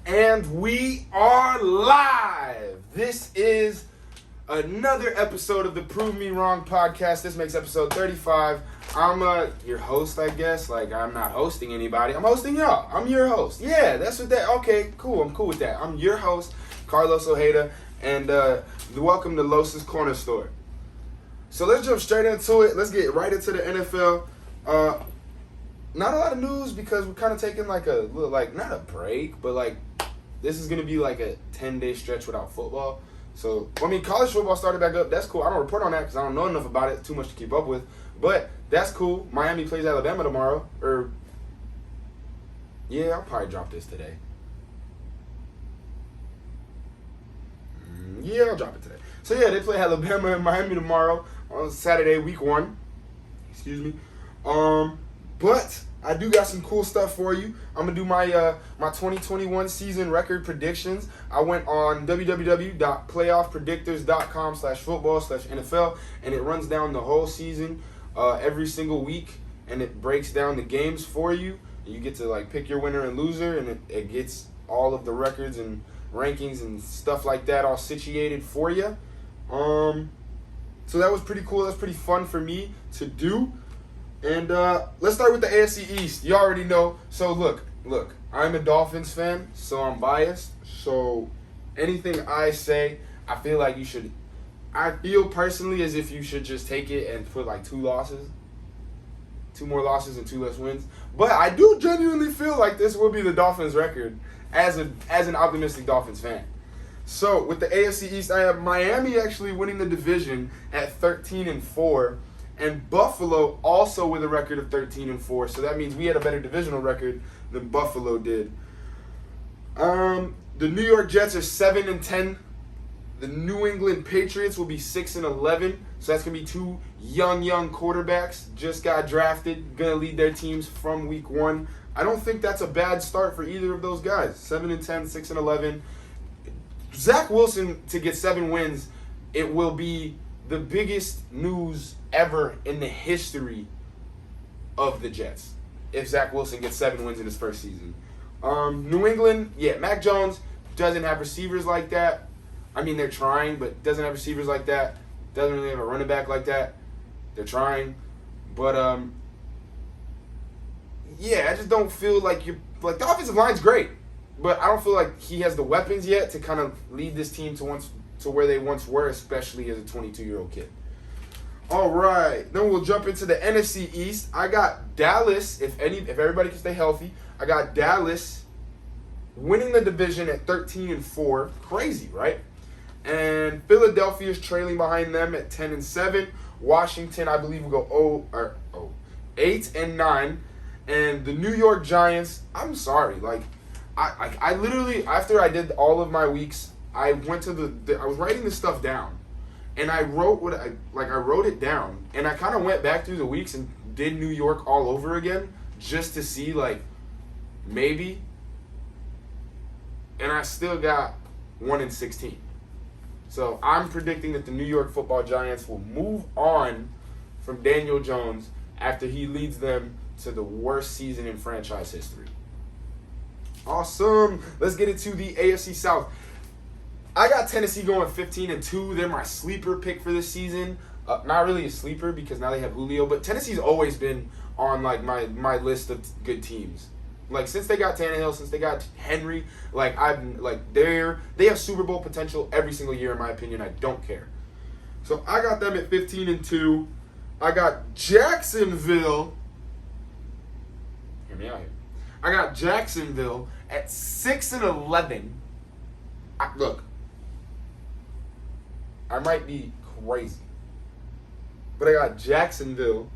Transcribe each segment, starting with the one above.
And we are live. This is another episode of the Prove Me Wrong podcast. This makes episode 35. I'm your host, I guess. Like, I'm not hosting anybody. I'm hosting y'all. I'm your host. Yeah, that's what that... Okay, cool. I'm cool with that. I'm your host, Carlos Ojeda, and welcome to Los's Corner Store. So let's jump straight into it. Let's get right into the NFL. Not a lot of news because we're kind of taking like a little, like, not a break, but like this is going to be like a 10-day stretch without football. So, I mean, college football started back up. That's cool. I don't report on that because I don't know enough about it. Too much to keep up with. But that's cool. Miami plays Alabama tomorrow. Yeah, I'll probably drop this today. Yeah, I'll drop it today. So, yeah, they play Alabama and Miami tomorrow on Saturday, week 1. Excuse me. But I do got some cool stuff for you. I'm going to do my 2021 season record predictions. I went on www.playoffpredictors.com/football/NFL, and it runs down the whole season every single week, and it breaks down the games for you. You get to like pick your winner and loser, and it gets all of the records and rankings and stuff like that all situated for you. So that was pretty cool. That's pretty fun for me to do. And let's start with the AFC East. You already know. So look, I'm a Dolphins fan, so I'm biased. So anything I say, I feel like you should. I feel personally as if you should just take it and put like 2 more losses and 2 less wins. But I do genuinely feel like this will be the Dolphins' record as an optimistic Dolphins fan. So with the AFC East, I have Miami actually winning the division at 13-4. And Buffalo also with a record of 13-4. So that means we had a better divisional record than Buffalo did. The New York Jets are 7-10. The New England Patriots will be 6-11. So that's going to be 2 young quarterbacks. Just got drafted. Going to lead their teams from week 1. I don't think that's a bad start for either of those guys. 7-10, 6-11. Zach Wilson to get 7 wins, it will be the biggest news ever in the history of the Jets if Zach Wilson gets 7 wins in his first season. New England, yeah, Mac Jones doesn't have receivers like that. I mean, they're trying, but doesn't have receivers like that. Doesn't really have a running back like that. They're trying. But, yeah, I just don't feel like the offensive line's great, but I don't feel like he has the weapons yet to kind of lead this team to where they once were, especially as a 22-year-old kid. All right, then we'll jump into the NFC East. I got Dallas, if everybody can stay healthy. I got Dallas winning the division at 13-4. Crazy, right? And Philadelphia is trailing behind them at 10-7. Washington, I believe, will go 8-9. And the New York Giants, I'm sorry, like I literally, after I did all of my weeks, I went to I was writing this stuff down, and I wrote I wrote it down, and I kind of went back through the weeks and did New York all over again just to see like maybe, and I still got 1-16. So I'm predicting that the New York Football Giants will move on from Daniel Jones after he leads them to the worst season in franchise history. Awesome. Let's get into the AFC South. I got Tennessee going 15-2. They're my sleeper pick for this season. Not really a sleeper because now they have Julio, but Tennessee's always been on like my list of good teams. Like since they got Tannehill, since they got Henry, they have Super Bowl potential every single year in my opinion. I don't care. So I got them at 15-2. I got Jacksonville. Hear me out here. I got Jacksonville at 6-11. Look, I might be crazy, but I got Jacksonville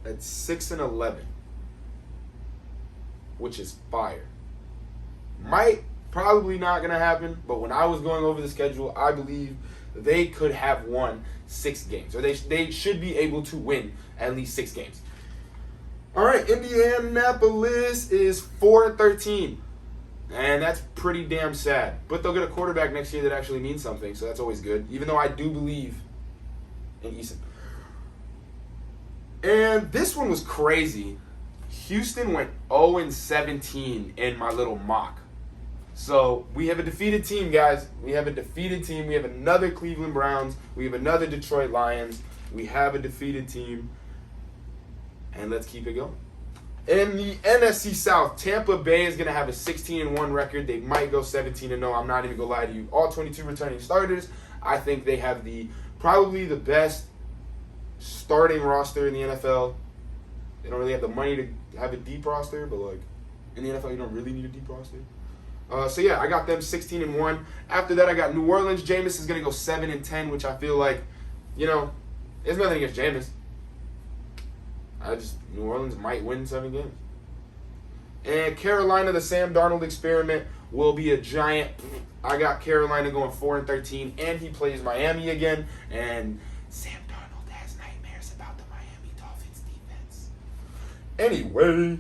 at 6-11, which is fire. Probably not gonna happen, but when I was going over the schedule, I believe they could have won 6 games, or they should be able to win at least 6 games. All right, Indianapolis is 4-13. And that's pretty damn sad. But they'll get a quarterback next year that actually means something, so that's always good. Even though I do believe in Eason. And this one was crazy. Houston went 0-17 in my little mock. So we have a defeated team, guys. We have a defeated team. We have another Cleveland Browns. We have another Detroit Lions. We have a defeated team. And let's keep it going. In the NFC South, Tampa Bay is going to have a 16-1 record. They might go 17-0. I'm not even going to lie to you. All 22 returning starters. I think they have probably the best starting roster in the NFL. They don't really have the money to have a deep roster, but like in the NFL, you don't really need a deep roster. So yeah, I got them 16-1. After that, I got New Orleans. Jameis is gonna go 7-10, which I feel like, there's nothing against Jameis. New Orleans might win 7 games. And Carolina, the Sam Darnold experiment will be a giant. I got Carolina going 4-13, and he plays Miami again. And Sam Darnold has nightmares about the Miami Dolphins defense. Anyway,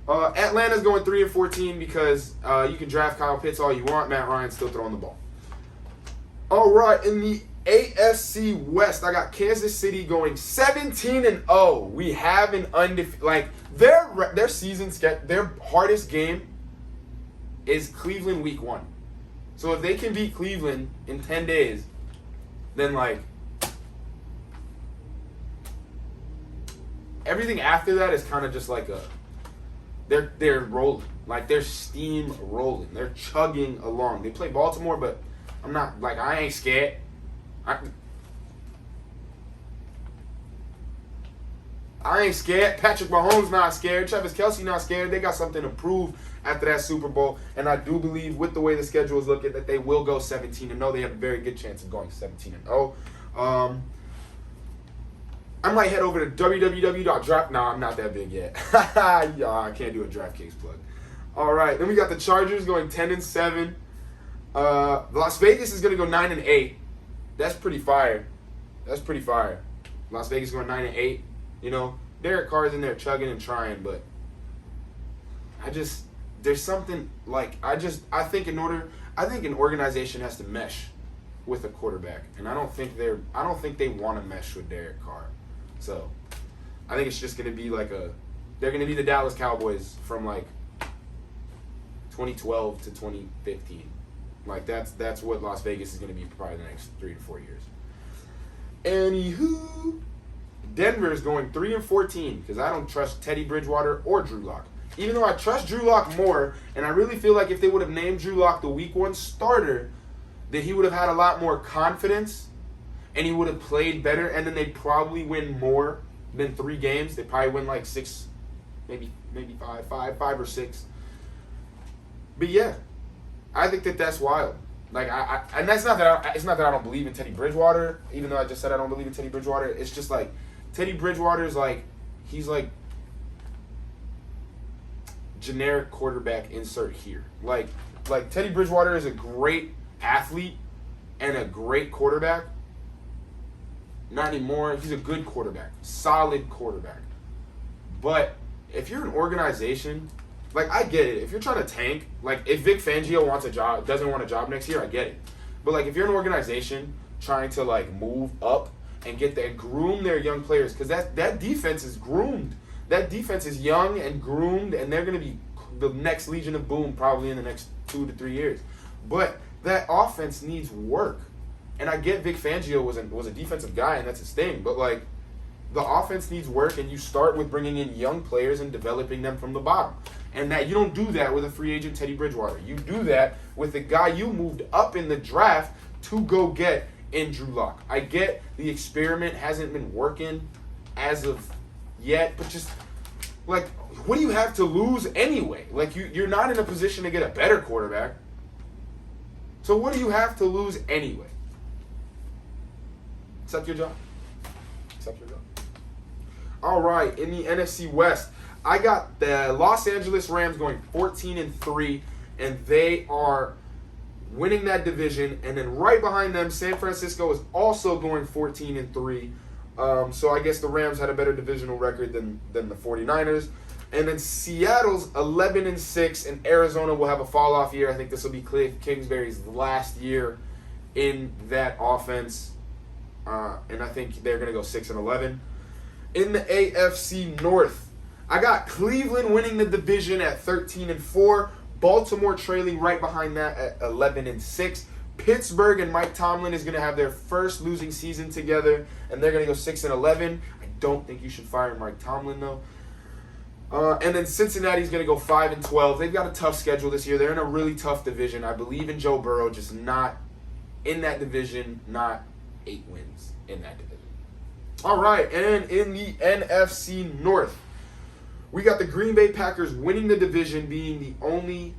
Atlanta's going 3-14 because you can draft Kyle Pitts all you want. Matt Ryan's still throwing the ball. All right, in the AFC West, I got Kansas City going 17-0. We have an undefeated, their season sketch, their hardest game is Cleveland week 1. So if they can beat Cleveland in 10 days, then everything after that is kind of just they're rolling. They're steam rolling. They're chugging along. They play Baltimore, but I'm not, I ain't scared. I ain't scared. Patrick Mahomes not scared. Travis Kelce not scared. They got something to prove after that Super Bowl. And I do believe with the way the schedule is looking that they will go 17-0. They have a very good chance of going 17-0. I might head over to www.draft. Nah, I'm not that big yet. I can't do a DraftKings plug. All right. Then we got the Chargers going 10-7. Las Vegas is going to go 9-8. That's pretty fire. Las Vegas going 9-8. Derek Carr's in there chugging and trying, but there's something I think an organization has to mesh with a quarterback, and I don't think they want to mesh with Derek Carr. So I think it's just going to be they're going to be the Dallas Cowboys from 2012 to 2015. That's what Las Vegas is going to be for probably the next 3 to 4 years. Anywho, Denver is going 3-14 because I don't trust Teddy Bridgewater or Drew Lock. Even though I trust Drew Lock more, and I really feel like if they would have named Drew Lock the Week 1 starter, that he would have had a lot more confidence, and he would have played better, and then they'd probably win more than 3 games. They'd probably win 6, maybe 5 or 6. But yeah, I think that's wild. And that's not that it's not that I don't believe in Teddy Bridgewater, even though I just said I don't believe in Teddy Bridgewater. It's just Teddy Bridgewater's he's generic quarterback insert here. Teddy Bridgewater is a great athlete and a great quarterback. Not anymore. He's a good quarterback, solid quarterback. But if you're an organization, I get it. If you're trying to tank, if Vic Fangio doesn't want a job next year, I get it. But if you're an organization trying to move up and groom their young players, because that defense is groomed. That defense is young and groomed, and they're going to be the next Legion of Boom probably in the next 2 to 3 years. But that offense needs work. And I get Vic Fangio was a defensive guy, and that's his thing. But the offense needs work, and you start with bringing in young players and developing them from the bottom. And that you don't do that with a free agent Teddy Bridgewater. You do that with the guy you moved up in the draft to go get in Drew Lock. I get the experiment hasn't been working as of yet, but just what do you have to lose anyway? You're not in a position to get a better quarterback. So what do you have to lose anyway? Accept your job. All right, in the NFC West, I got the Los Angeles Rams going 14-3, and they are winning that division. And then right behind them, San Francisco is also going 14-3. So I guess the Rams had a better divisional record than the 49ers. And then Seattle's 11-6, and Arizona will have a fall-off year. I think this will be Cliff Kingsbury's last year in that offense. And I think they're going to go 6-11. In the AFC North, I got Cleveland winning the division at 13-4. Baltimore trailing right behind that at 11-6. Pittsburgh and Mike Tomlin is going to have their first losing season together, and they're going to go 6-11. I don't think you should fire Mike Tomlin, though. And then Cincinnati's going to go 5-12. They've got a tough schedule this year. They're in a really tough division. I believe in Joe Burrow, just not in that division, not 8 wins in that division. All right, and in the NFC North, we got the Green Bay Packers winning the division, being the only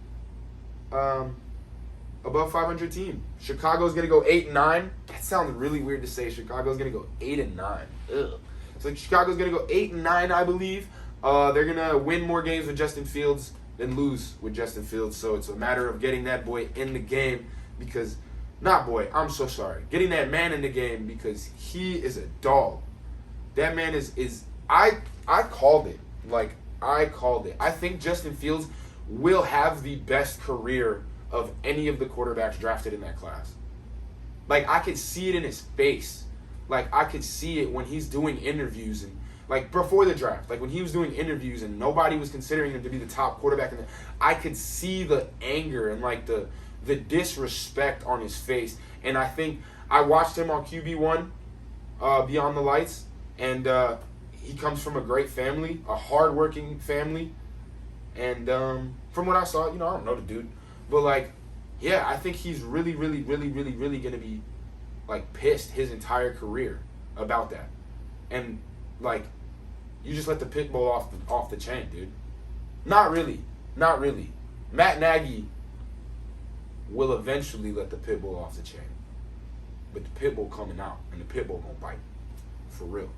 above 500 team. Chicago's going to go 8-9. That sounds really weird to say. Chicago's going to go 8-9. Ugh. So Chicago's going to go 8-9, I believe. They're going to win more games with Justin Fields than lose with Justin Fields. So it's a matter of getting that boy in the game because, I'm so sorry. Getting that man in the game because he is a dog. That man I called it. I called it. I think Justin Fields will have the best career of any of the quarterbacks drafted in that class. I could see it in his face. I could see it when he's doing interviews and before the draft, when he was doing interviews and nobody was considering him to be the top quarterback I could see the anger and the disrespect on his face. And I think I watched him on QB1 Beyond the Lights, and he comes from a great family, a hardworking family. And from what I saw, I don't know the dude, but I think he's really, really, really, really, really gonna be pissed his entire career about that. And you just let the pit bull off the chain, dude. Not really. Matt Nagy will eventually let the pit bull off the chain, but the pit bull coming out, and the pit bull gonna bite, for real.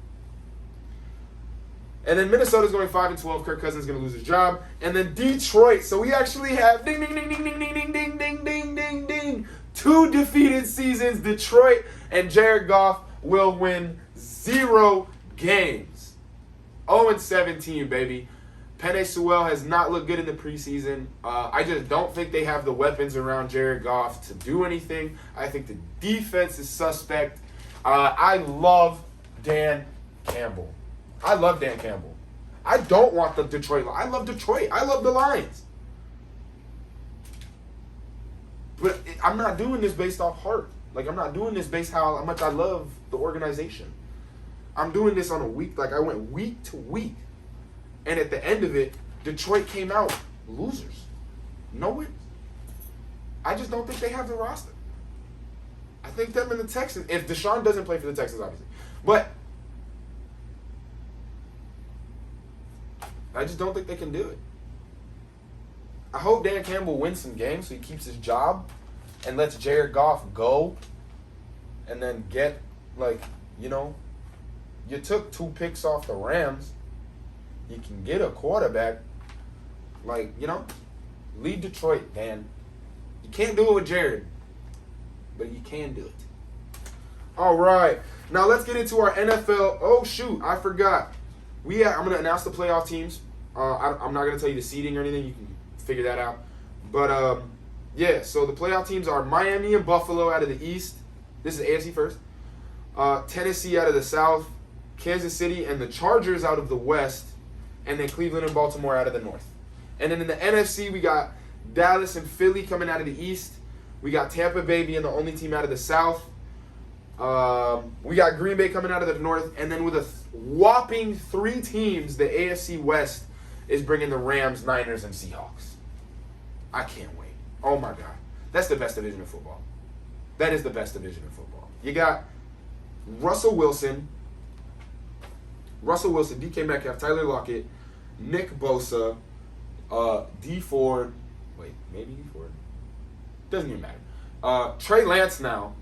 And then Minnesota's going 5-12. Kirk Cousins is going to lose his job. And then Detroit. So we actually have ding, ding, ding, ding, ding, ding, ding, ding, ding, ding, ding, ding. 2 defeated seasons. Detroit and Jared Goff will win 0 games. 0-17, baby. Penei Sewell has not looked good in the preseason. I just don't think they have the weapons around Jared Goff to do anything. I think the defense is suspect. I love Dan Campbell. I don't want the Detroit. I love Detroit. I love the Lions. But I'm not doing this based off heart. I'm not doing this based how much I love the organization. I'm doing this on a week. I went week to week. And at the end of it, Detroit came out losers. No wins. I just don't think they have the roster. I think them and the Texans, if Deshaun doesn't play for the Texans, obviously. But I just don't think they can do it. I hope Dan Campbell wins some games so he keeps his job and lets Jared Goff go and then get, you took 2 picks off the Rams. You can get a quarterback. Lead Detroit, Dan. You can't do it with Jared, but you can do it. All right. Now let's get into our NFL. Oh, shoot. I forgot. I'm going to announce the playoff teams. I'm not going to tell you the seeding or anything. You can figure that out. But, so the playoff teams are Miami and Buffalo out of the East. This is AFC first. Tennessee out of the South. Kansas City and the Chargers out of the West. And then Cleveland and Baltimore out of the North. And then in the NFC, we got Dallas and Philly coming out of the East. We got Tampa Bay being the only team out of the South. We got Green Bay coming out of the North. And then with a whopping 3 teams, the AFC West is bringing the Rams, Niners, and Seahawks. I can't wait. Oh, my God. That's the best division of football. That is the best division of football. You got Russell Wilson, DK Metcalf, Tyler Lockett, Nick Bosa, D Ford. Wait, maybe D Ford? Doesn't even matter. Trey Lance now.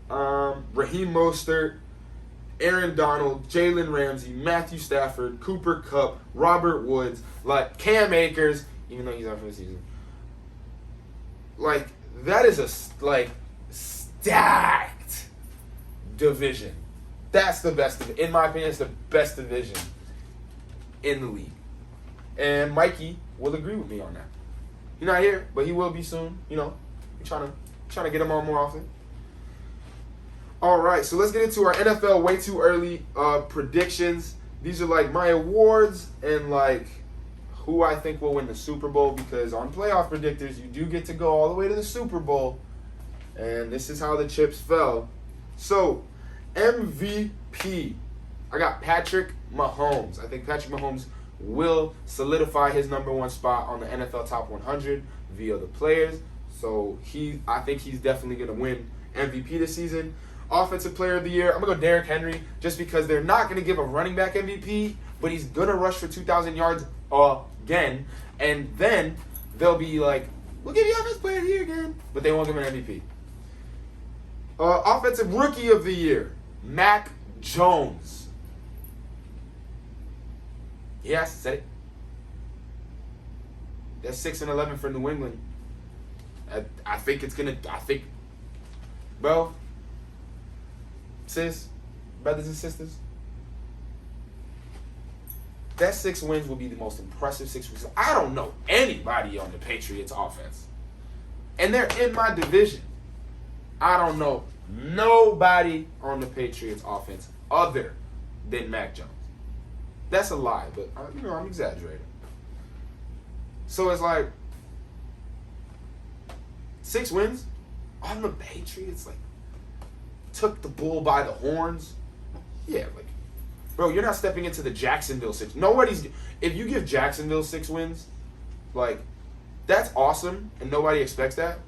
Raheem Mostert, Aaron Donald, Jalen Ramsey, Matthew Stafford, Cooper Kupp, Robert Woods, Cam Akers, even though he's out for the season. That is a stacked division. That's the best, in my opinion, it's the best division in the league. And Mikey will agree with me on that. He's not here, but he will be soon. We're trying to get him on more often. All right, so let's get into our NFL way too early predictions. these are like my awards and like who I think will win the Super Bowl, because on playoff predictors you do get to go all the way to the Super Bowl, and this is how the chips fell. So MVP, I got Patrick Mahomes. I think Patrick Mahomes will solidify his number one spot on the NFL Top 100 via the players. So I think he's definitely going to win MVP this season. Offensive Player of the Year, I'm going to go Derrick Henry, just because they're not going to give a running back MVP, but he's going to rush for 2,000 yards again. And then they'll be like, we'll give you Offensive Player of the Year again, but they won't give him an MVP. Offensive Rookie of the Year, Mac Jones. Yes, said it. That's 6-11 for New England. I think it's gonna. Bro, sis, brothers and sisters, that 6 wins will be the most impressive 6 wins. I don't know anybody on the Patriots offense, and they're in my division. I don't know nobody on the Patriots offense other than Mac Jones. That's a lie, but I'm exaggerating. So it's like 6 wins on the Patriots, like took the bull by the horns. Yeah, like, bro, you're not stepping into the Jacksonville 6. If you give Jacksonville 6 wins, like, that's awesome, and nobody expects that.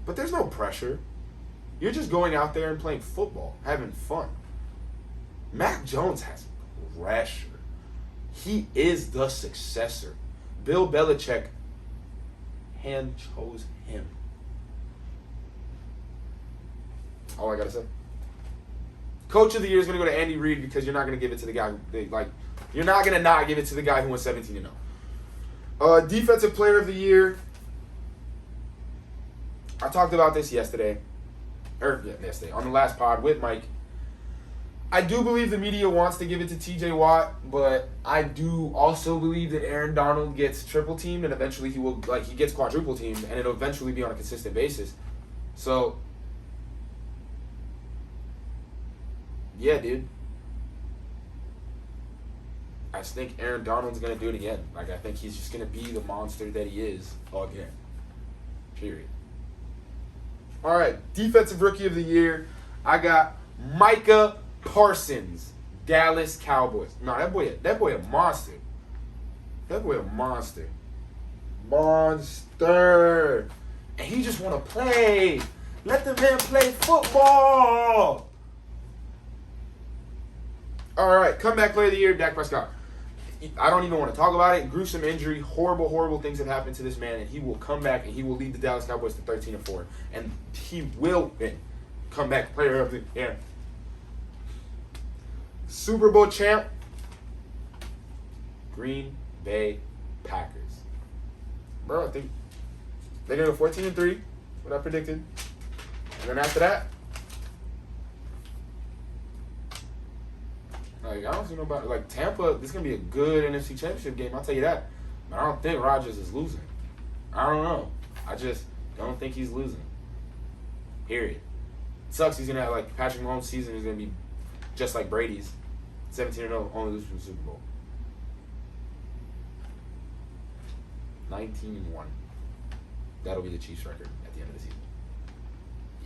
But there's no pressure. You're just going out there and playing football, having fun. Mac Jones has pressure. He is the successor. Bill Belichick hand chose him. All I gotta say. Coach of the Year is gonna go to Andy Reid, because you're not gonna give it to the guy you're not gonna not give it to the guy who won 17-0. Defensive Player of the Year. I talked about this yesterday on the last pod with Mike. I do believe the media wants to give it to TJ Watt, but I do also believe that Aaron Donald gets triple teamed, and eventually he gets quadruple teamed, and it'll eventually be on a consistent basis. So, yeah, dude. I just think Aaron Donald's going to do it again. Like, I think he's just going to be the monster that he is again. Period. All right, Defensive Rookie of the Year. I got Micah Parsons, Dallas Cowboys. No, that boy a monster. That boy a monster. Monster. And he just want to play. Let the man play football. All right, Comeback Player of the Year, Dak Prescott. I don't even want to talk about it. Gruesome injury. Horrible, horrible things have happened to this man, and he will come back, and he will lead the Dallas Cowboys to 13-4. And he will win Comeback Player of the Year. Super Bowl champ, Green Bay Packers. Bro, I think they're going to go 14-3, what I predicted. And then after that, like, I don't see nobody. Like, Tampa, this is going to be a good NFC Championship game, I'll tell you that. But I don't think Rodgers is losing. I don't know. I just don't think he's losing. Period. It sucks he's going to have, like, Patrick Mahomes' season is going to be just like Brady's. 17-0, only lose from the Super Bowl. 19-1. That'll be the Chiefs' record at the end of the season.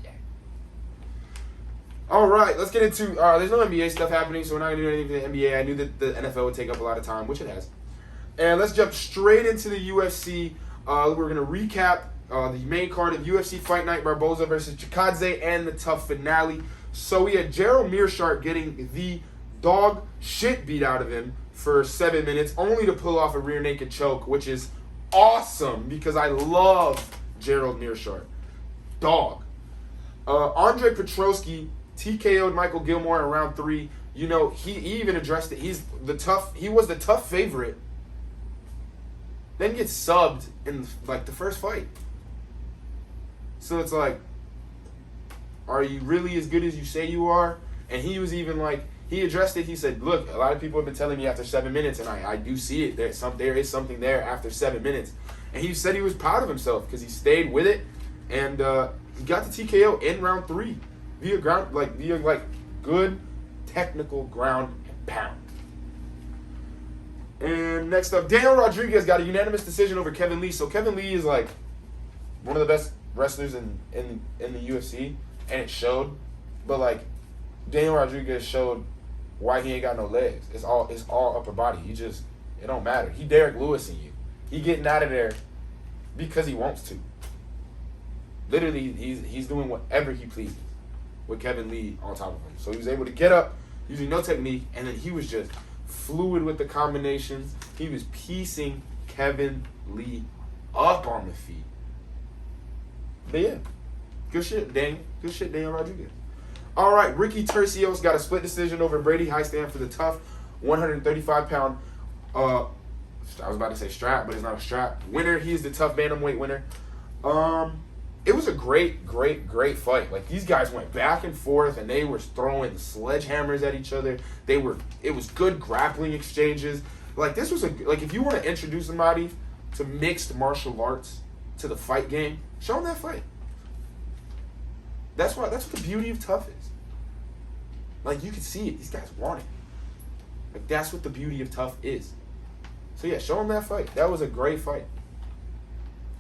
Yeah. All right, let's get into. There's no NBA stuff happening, so we're not gonna do anything for the NBA. I knew that the NFL would take up a lot of time, which it has. And let's jump straight into the UFC. We're gonna recap the main card of UFC Fight Night: Barboza versus Chiladze, and the tough finale. So we had Gerald Meerschaert getting the dog shit beat out of him for 7 minutes, only to pull off a rear naked choke, which is awesome because I love Gerald Meerschaert. Dog. Andre Petrosky TKO'd Michael Gilmore in round 3. You know, he even addressed it. He was the tough favorite. Then gets subbed in like the first fight. So it's like, are you really as good as you say you are? And he was even like, he addressed it. He said, look, a lot of people have been telling me after 7 minutes, and I do see it. There is something there after 7 minutes. And he said he was proud of himself because he stayed with it, and he got the TKO in round 3 via good technical ground pound. And next up, Daniel Rodriguez got a unanimous decision over Kevin Lee. So Kevin Lee is like one of the best wrestlers in the UFC, and it showed. But like Daniel Rodriguez showed why he ain't got no legs. It's all upper body. It don't matter. He Derek Lewis in you. He getting out of there because he wants to. Literally, he's doing whatever he pleases with Kevin Lee on top of him. So he was able to get up using no technique, and then he was just fluid with the combinations. He was piecing Kevin Lee up on the feet. But yeah, good shit, Daniel. Good shit, Daniel Rodriguez. All right, Ricky Tercios got a split decision over Brady Highstand for the tough 135-pound, I was about to say strap, but it's not a strap, winner. He's the tough bantamweight winner. It was a great fight. Like, these guys went back and forth, and they were throwing sledgehammers at each other. It was good grappling exchanges. Like, this was if you want to introduce somebody to mixed martial arts to the fight game, show them that fight. That's what the beauty of tough is. Like, you can see it. These guys want it. Like, that's what the beauty of tough is. So yeah, show them that fight. That was a great fight.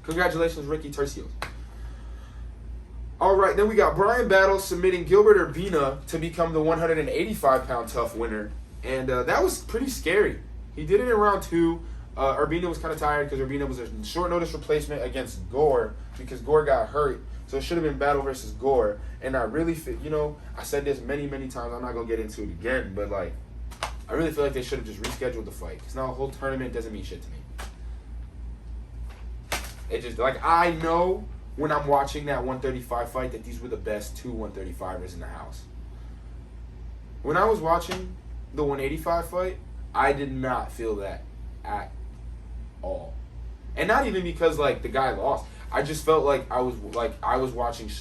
Congratulations, Ricky Tercios. All right, then we got Brian Battle submitting Gilbert Urbina to become the 185-pound tough winner. And that was pretty scary. He did it in round 2. Urbina was kind of tired because Urbina was a short notice replacement against Gore because Gore got hurt. So it should have been Battle versus Gore. And I really feel, I said this many times. I'm not going to get into it again. But, like, I really feel like they should have just rescheduled the fight. Because now a whole tournament doesn't mean shit to me. It just, like, I know when I'm watching that 135 fight that these were the best 2 135ers in the house. When I was watching the 185 fight, I did not feel that at all. And not even because, like, the guy lost. I just felt like I was watching,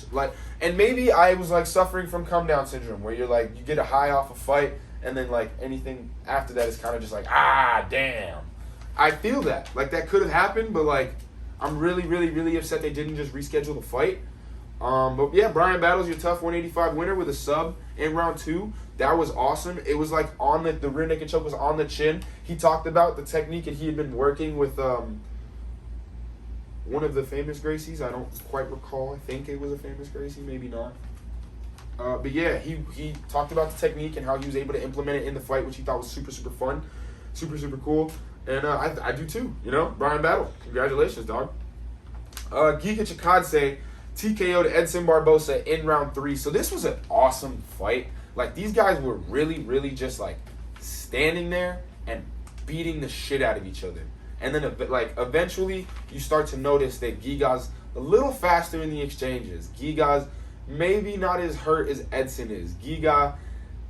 and maybe I was, like, suffering from come down syndrome, where you're, like, you get a high off a fight, and then, like, anything after that is kind of just like, damn. I feel that. Like, that could have happened, but, like, I'm really upset they didn't just reschedule the fight. But, yeah, Brian Battle's your tough 185 winner with a sub in round 2. That was awesome. It was, like, on the rear naked choke was on the chin. He talked about the technique that he had been working with one of the famous Gracies. I don't quite recall. I think it was a famous Gracie, maybe not. But yeah, he talked about the technique and how he was able to implement it in the fight, which he thought was super fun, super cool. And I do too, Brian Battle, congratulations, dog. Giga Chikadze TKO'd Edson Barboza in round 3. So this was an awesome fight. Like, these guys were really just, like, standing there and beating the shit out of each other. And then, like, eventually you start to notice that Giga's a little faster in the exchanges. Giga's maybe not as hurt as Edson is. Giga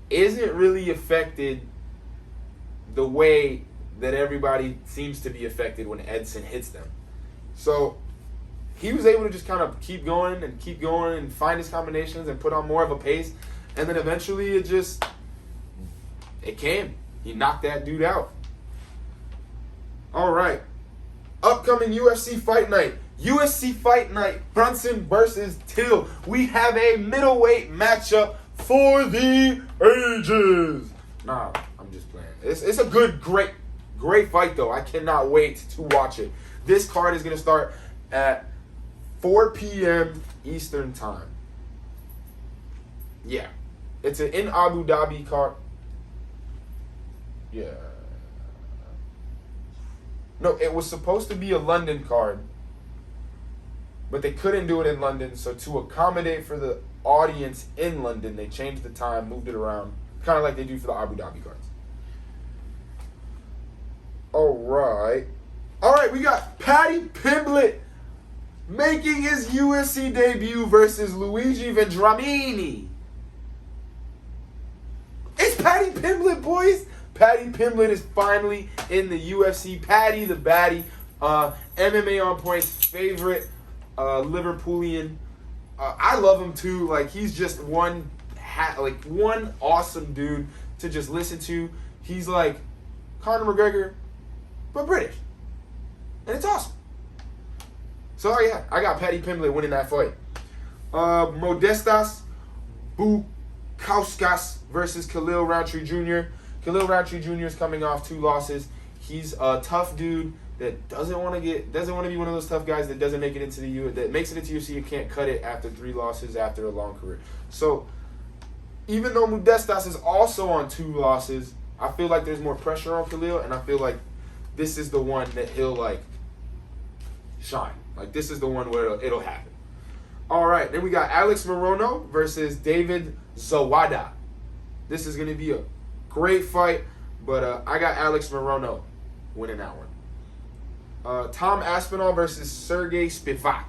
isn't really affected the way that everybody seems to be affected when Edson hits them. So he was able to just kind of keep going and find his combinations and put on more of a pace. And then eventually it came. He knocked that dude out. All right. Upcoming UFC Fight Night. UFC Fight Night, Brunson versus Till. We have a middleweight matchup for the ages. Nah, I'm just playing. It's a great fight, though. I cannot wait to watch it. This card is going to start at 4 p.m. Eastern Time. Yeah. It's an in Abu Dhabi card. Yeah. No, it was supposed to be a London card, but they couldn't do it in London, so to accommodate for the audience in London, they changed the time, moved it around, kind of like they do for the Abu Dhabi cards. All right, we got Paddy Pimblett making his UFC debut versus Luigi Vendramini. It's Paddy Pimblett, boys. Paddy Pimblett is finally in the UFC. Paddy the Baddie, MMA on Point's favorite Liverpoolian. I love him too. Like, he's just one awesome dude to just listen to. He's like Conor McGregor, but British, and it's awesome. So yeah, I got Paddy Pimblett winning that fight. Modestas Bukauskas versus Khalil Roundtree Jr. Khalil Roundtree Jr. is coming off 2 losses. He's a tough dude that doesn't want to be one of those tough guys that doesn't make it into the that makes it into UFC and can't cut it after 3 losses after a long career. So even though Modestas is also on 2 losses, I feel like there's more pressure on Khalil, and I feel like this is the one that he'll like shine. Like this is the one where it'll happen. All right, then we got Alex Morono versus David Zawada. This is going to be a great fight, but I got Alex Morono winning that one. Tom Aspinall versus Sergey Spivak.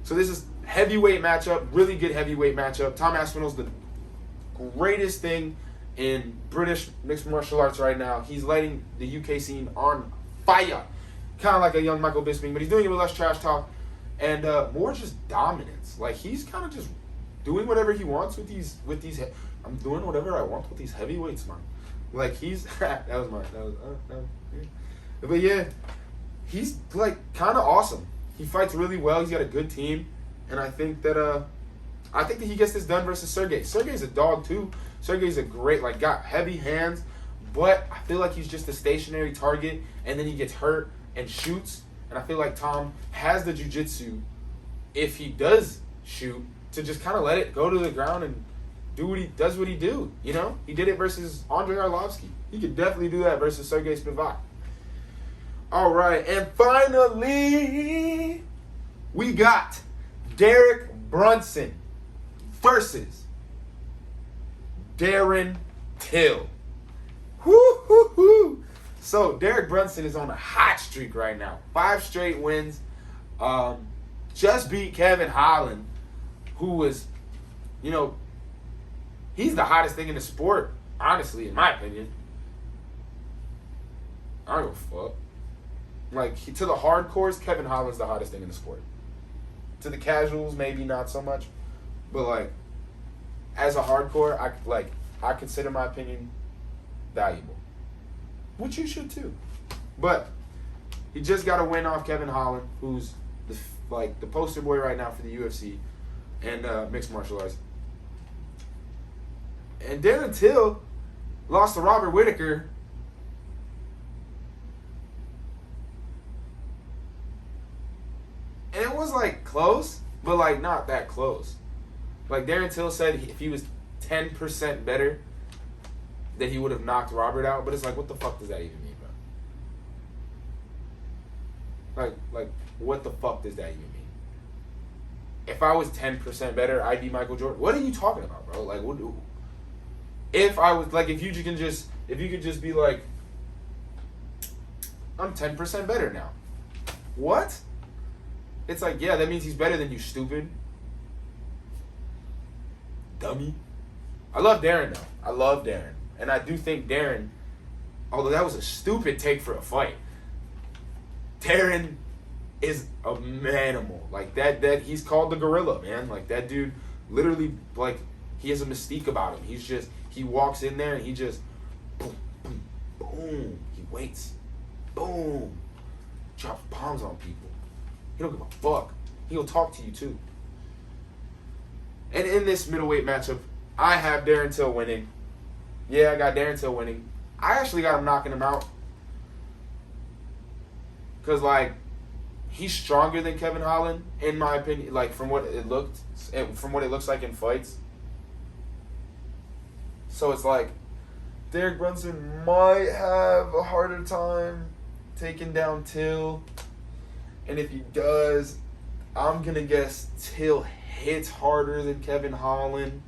So this is heavyweight matchup, really good heavyweight matchup. Tom Aspinall's the greatest thing in British mixed martial arts right now. He's lighting the UK scene on fire. Kind of like a young Michael Bisping, but he's doing it with less trash talk and more just dominance. Like he's kind of just doing whatever he wants with these. I'm doing whatever I want with these heavyweights, man. Like he's that was yeah. But yeah, he's like kind of awesome. He fights really well. He's got a good team, and I think that he gets this done versus Sergey. Sergey's a dog too. Sergey's a great got heavy hands, but I feel like he's just a stationary target, and then he gets hurt and shoots. And I feel like Tom has the jiu-jitsu, if he does shoot, to just kind of let it go to the ground and do what he do. You know, he did it versus Andrei Arlovsky. He could definitely do that versus Sergey Spivak. All right, and finally, we got Derek Brunson versus Darren Till. Woo-hoo-hoo. So Derek Brunson is on a hot streak right now. 5 straight wins. Just beat Kevin Holland, who was, he's the hottest thing in the sport, honestly, in my opinion. I don't give a fuck. To the hardcores, Kevin Holland's the hottest thing in the sport. To the casuals, maybe not so much. But, as a hardcore, I consider my opinion valuable. Which you should, too. But he just got a win off Kevin Holland, who's, the poster boy right now for the UFC and mixed martial arts. And Darren Till lost to Robert Whittaker. And it was close, but not that close. Darren Till said if he was 10% better, that he would have knocked Robert out. But it's what the fuck does that even mean, bro? What the fuck does that even mean? If I was 10% better, I'd be Michael Jordan. What are you talking about, bro? What? If I was if you could just be I'm 10% better now. What? It's yeah, that means he's better than you, stupid. Dummy. I love Darren, though. I love Darren. And I do think Darren, although that was a stupid take for a fight, Darren is a manimal. That he's called the gorilla, man. That dude literally, he has a mystique about him. He walks in there and he just, boom, boom, boom. He waits. Boom. Drops bombs on people. He don't give a fuck. He'll talk to you, too. And in this middleweight matchup, I have Darren Till winning. Yeah, I got Darren Till winning. I actually got him knocking him out. Because, he's stronger than Kevin Holland, in my opinion, from what it looks like in fights. So it's Derek Brunson might have a harder time taking down Till. And if he does, I'm going to guess Till hits harder than Kevin Holland.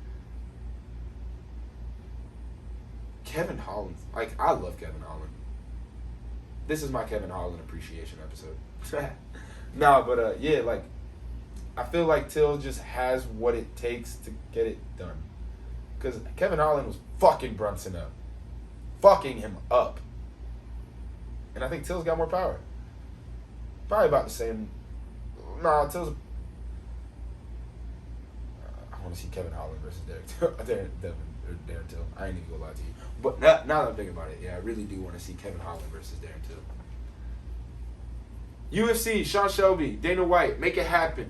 Kevin Holland, I love Kevin Holland. This is my Kevin Holland appreciation episode. No, but yeah, I feel Till just has what it takes to get it done. Because Kevin Holland was fucking Brunson up. Fucking him up. And I think Till's got more power. Probably about the same. Nah, Till's. I want to see Kevin Holland versus Darren Till. I ain't even gonna lie to you. But now that I'm thinking about it, yeah, I really do want to see Kevin Holland versus Darren Till. UFC, Sean Shelby, Dana White, make it happen.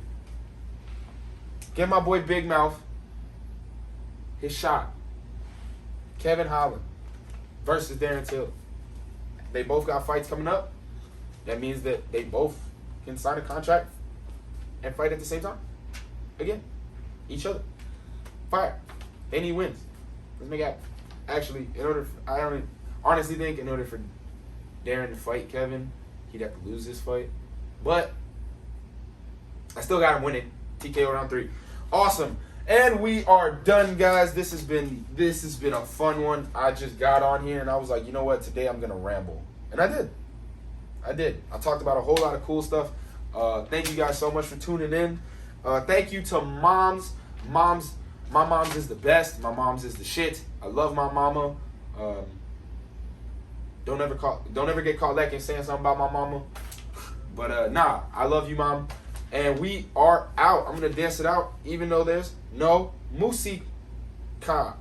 Get my boy Big Mouth his shot. Kevin Holland. versus Darren Till. They both got fights coming up. That means that they both can sign a contract and fight at the same time. Again, each other. Fire. They need wins. Let's make it happen. Actually, I honestly think in order for Darren to fight Kevin, he'd have to lose this fight. But I still got him winning. TKO round 3. Awesome. And we are done, guys. This has been a fun one. I just got on here and I was like, you know what? Today I'm gonna ramble, and I did. I talked about a whole lot of cool stuff. Thank you guys so much for tuning in. Thank you to moms. My mom's is the best. My mom's is the shit. I love my mama. Don't ever get caught lacking saying something about my mama. But nah, I love you, mom. And we are out. I'm gonna dance it out, even though there's no musika.